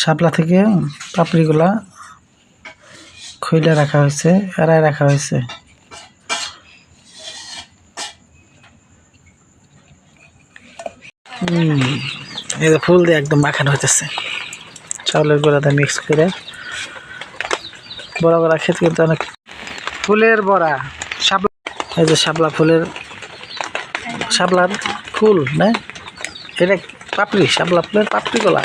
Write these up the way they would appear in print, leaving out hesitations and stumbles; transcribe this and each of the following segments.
শাপলা থেকে পাপড়িগুলা খুইলে রাখা হয়েছে, এড়ায় রাখা হয়েছে। এই যে ফুল দিয়ে একদম মাখানো হইতেছে, চাউলের গুঁড়া দিয়ে মিক্স করে। বড়া বড়া খেতে কিন্তু অনেক। ফুলের বড়া, শাপলা, এই যে শাপলা ফুলের, শাপলার ফুল না, এটা পাপড়ি, শাপলা ফুলের পাপড়ি গুলা,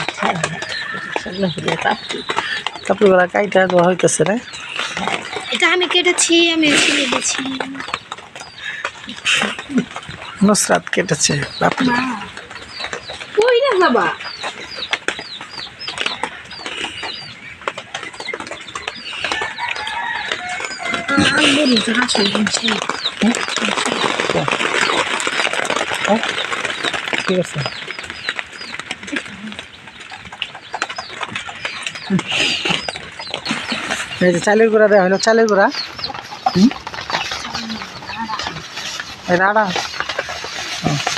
পাপড়ি গুলা কাইটা দেওয়া হইতেছে না। এটা আমি কেটেছি, আমি ছিলে দিয়েছি। নুসরাত কেটেছে পাপড়ি। কই না বাবা, ঠিক আছে। এই যে চালের গুঁড়া দেওয়া হলো, চালের গুঁড়া, এটা আড়া,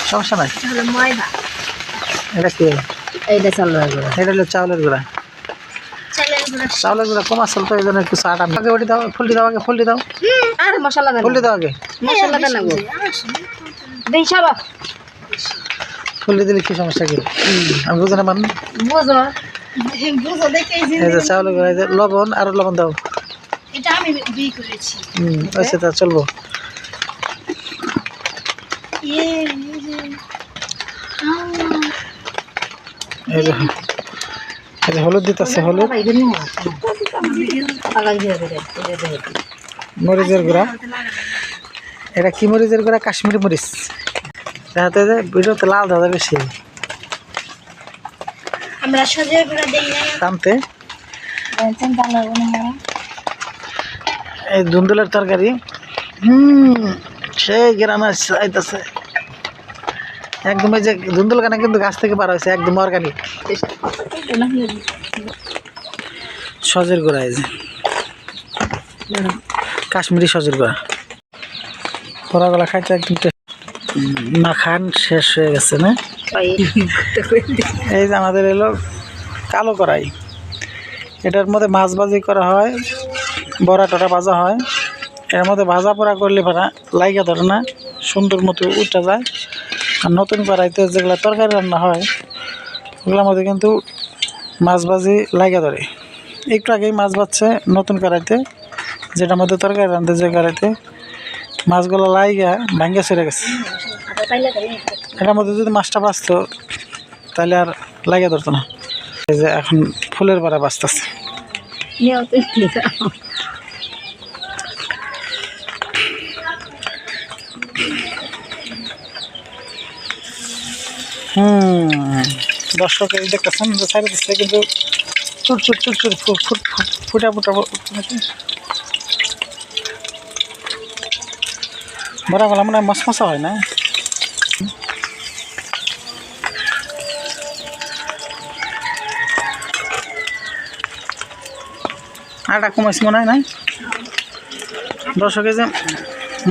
সমস্যা নাই। ময়দা, এটা কি? এইটা চালের গুঁড়া, এটা হলো চাউলের গুঁড়া। চাউলের গুঁড়া কম আসল তো, এই জন্য কিছু আটা আগে ওটি দাও, ফুলটি দাও, আগে ফুলটি দাও, আর মশলা দেন, ফুলটি দাও আগে, মশলা দেন লাগবে। দেই সব ফুলটি দিলে কি সমস্যা কি? আমি বুঝে না মান, বুঝো বুঝো দেখে। এই যে চাউলের গুঁড়া, এই যে লবণ, আরো লবণ দাও। এটা আমি বিয়ে করেছি। আচ্ছা তা চলবো। এই যে হলুদ দিতেছে, হলুদ, মরিচের গুঁড়া। এটা কি মরিচের গুঁড়া? কাশ্মীরি মরিচ। যাতে যে ভিডিওতে লাল দাদা বেশি আমরা সজের গুঁড়া দেই না টানতে। এই ধুন্দুলের তরকারি, সেই গ্রানা চাইতেছে একদম। এই যে ধুন্দুল কানা কিন্তু গাছ থেকে পারা হয়েছে, একদম অর্গানিক। সজের গুঁড়া, এই যে কাশ্মীরি সজের গুঁড়া। পোড়াগুলা খাইতে একদম মাখান শেষ হয়ে গেছে না। এই যে আমাদের এলো কালো কড়াই, এটার মধ্যে মাছ ভাজি করা হয়, বড়া টড়া ভাজা হয়। এর মধ্যে ভাজা পোড়া করলে ভাড়া লাইগা ধরে না, সুন্দর মতো উঠা যায়। আর নতুন কড়াইতে যেগুলো তরকারি রান্না হয় ওগুলোর মধ্যে কিন্তু মাছ ভাজি লাইগা ধরে। একটু আগেই মাছ ভাজছে নতুন কড়াইতে, যেটার মধ্যে তরকারি রাঁধতে, যে কড়াইতে মাছগুলো লাইগা ভাঙ্গা ছেড়ে গেছে। এটার মধ্যে যদি মাছটা বাঁচতো তাহলে আর লাইগা ধরতো না। এই যে এখন ফুলের বড়া বাঁচতেছে। দর্শক এই দেখতেছেন যে সাইড দিচ্ছে কিন্তু চুরচুর চুরচুর ফুটা ফুটা নাকি বড়া গলা মানে মশমশা হয় না। আটা কমাইছে মনে হয় না দর্শকে, যে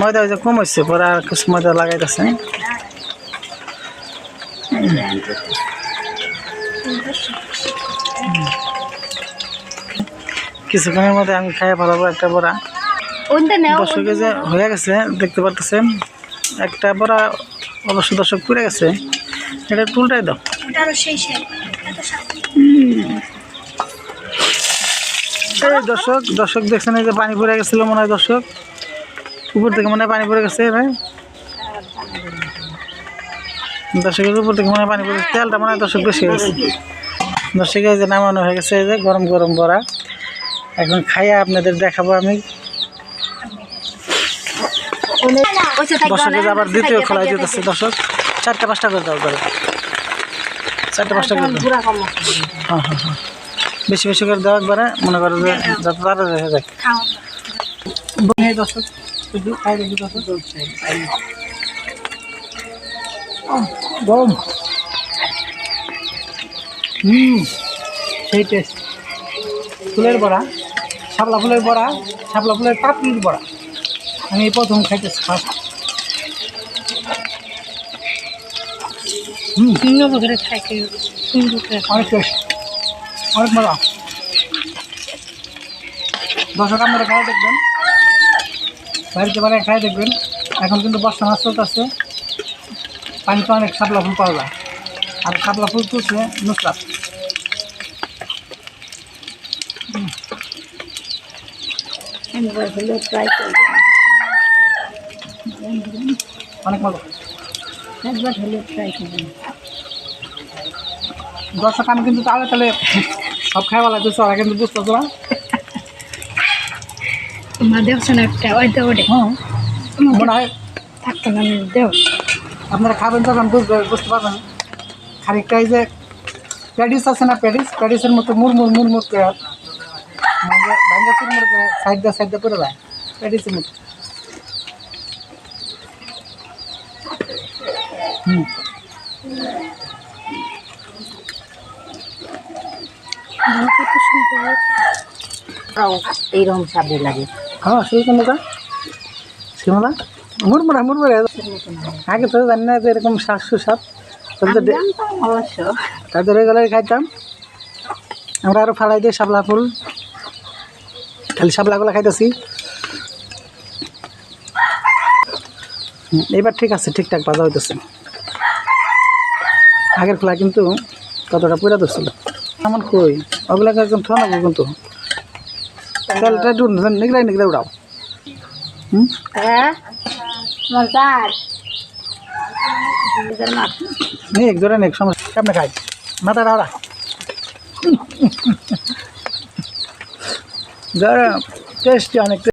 ময়দা যে কমাইছে, পরে আর কিছু ময়দা লাগাইতেছে। কিছুক্ষণের মধ্যে আমি খাইয়ে ফেলাবো একটা বড়া। দর্শকে যে হয়ে গেছে দেখতে পারতেছেন, একটা বড়া অবশ্য দর্শক পুড়ে গেছে, এটা তুলটাই দাও। দর্শক দর্শক দেখছেন এই যে পানি পড়ে গেছিল মনে হয়, দর্শক উপর থেকে মনে হয় পানি পড়ে গেছে। দর্শকের উপর থেকে মনে হয় পানি পড়ে, তেলটা মনে হয় দর্শক বেশি হয়ে গেছে। দর্শক এই যে নামানো হয়ে গেছে, এই যে গরম গরম বড়া। এখন খাইয়া আপনাদের দেখাবো আমি। দর্শকের আবার দ্বিতীয় খোলাই দিতেছে। দর্শক 4টা 5টা করে দাও, করে 4টা 5টা করে দাও। হ্যাঁ হ্যাঁ হ্যাঁ, বেশি বেশি করে দেওয়া একবারে, মনে করো যে যত তাড়াতাড়ি হয়ে যায়। দর্শক গরম, সেই টেস্ট। ফুলের বড়া, শাপলা ফুলের বড়া, শাপলা ফুলের পাপড়ির বড়া আমি প্রথম খাইতেছি, ফার্স্ট। অনেক টেস্ট। অনেক মজা। দর্শক আপনারা খাই দেখবেন, বাড়িতে বাড়ি খাই দেখবেন। এখন কিন্তু বর্ষা মাছ চলতেছে, পানিতে অনেক শাপলা ফুল পাওয়া যায়, আর শাপলা ফুল তুলছে নুসরাত। একবার হলেও ট্রাই করবো, অনেক মজা। একবার হলেও ট্রাই করবো। দর্শক আমি কিন্তু তাহলে তাহলে সব খাই বলা দিচ্ছে, ওরা কিন্তু বুঝতেছে না। মা দেওছে না একটা, ওই দেবো রে, মনে হয় থাকতো না দেও। আপনারা খাবেন যখন বুঝতে পারবেন। খানিকটা এই যে প্যাডিস আছে না, প্যাডিসের মতো মুড়মুড় মুড়মুড় করে ভাঙ্গা চুরমুড় করে সাইড দিয়ে পড়ে যায়, প্যাডিসের মতো। কত সুন্দর, এইরকম স্বাদের লাগে। হ্যাঁ সেই কোনটা শিমলা মুড়মুড়ে আগে তো জানি না যে এরকম শাক সুস্বাদ। অবশ্য তাদের এগুলো খাইতাম আমরা, আরও ফালাই দিয়ে শাপলা ফুল, খালি শাপলাগুলো খাইতেছি। এবার ঠিক আছে, ঠিকঠাক বাজা হইতেছে। আগের খোলা কিন্তু কতটা পুরা ধরছিল এমন কই, ওগুলাকে একদম ঠান্ডা কিন্তু তেলটা একটু নিগড়াই উড়াও। হ্যাঁ মজার নেই এক জোরে নেই সমস্যা, কেমনে খাই মাথাটা ওরা টেস্টি অনেক।